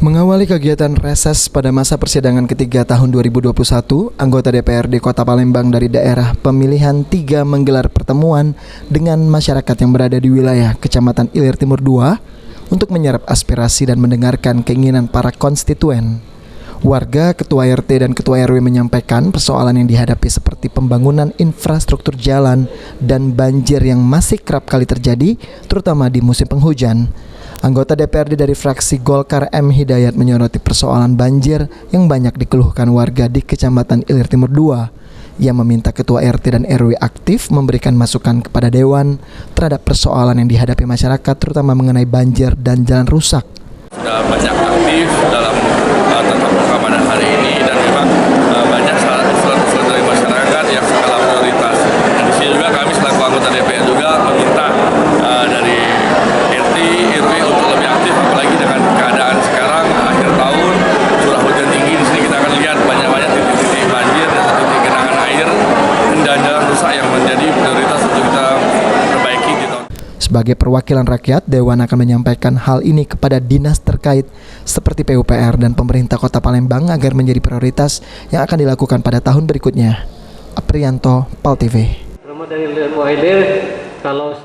Mengawali kegiatan reses pada masa persidangan ketiga tahun 2021, anggota DPRD Kota Palembang dari daerah pemilihan 3 menggelar pertemuan dengan masyarakat yang berada di wilayah Kecamatan Ilir Timur 2 untuk menyerap aspirasi dan mendengarkan keinginan para konstituen. Warga, Ketua RT dan Ketua RW menyampaikan persoalan yang dihadapi seperti pembangunan infrastruktur jalan dan banjir yang masih kerap kali terjadi, terutama di musim penghujan. Anggota DPRD dari fraksi Golkar M. Hidayat menyoroti persoalan banjir yang banyak dikeluhkan warga di Kecamatan Ilir Timur 2. Ia meminta Ketua RT dan RW aktif memberikan masukan kepada Dewan terhadap persoalan yang dihadapi masyarakat, terutama mengenai banjir dan jalan rusak. Sudah banyak aktif dalam tentang pengamanan hari ini dan memang banyak usulan-usulan dari masyarakat yang skala prioritas. Dan di sini juga kami selaku anggota DPR juga meminta dari RT, RW untuk lebih aktif, apalagi dengan keadaan sekarang akhir tahun curah hujan tinggi. Di sini kita akan lihat banyak titik-titik banjir dan titik genangan air dan jalan rusak yang menjadi prioritas untuk kita perbaiki di tahun. Sebagai perwakilan rakyat, Dewan akan menyampaikan hal ini kepada dinas terkait seperti PUPR dan pemerintah Kota Palembang agar menjadi prioritas yang akan dilakukan pada tahun berikutnya. Aprianto, PAL TV. Dari Ilir, kalau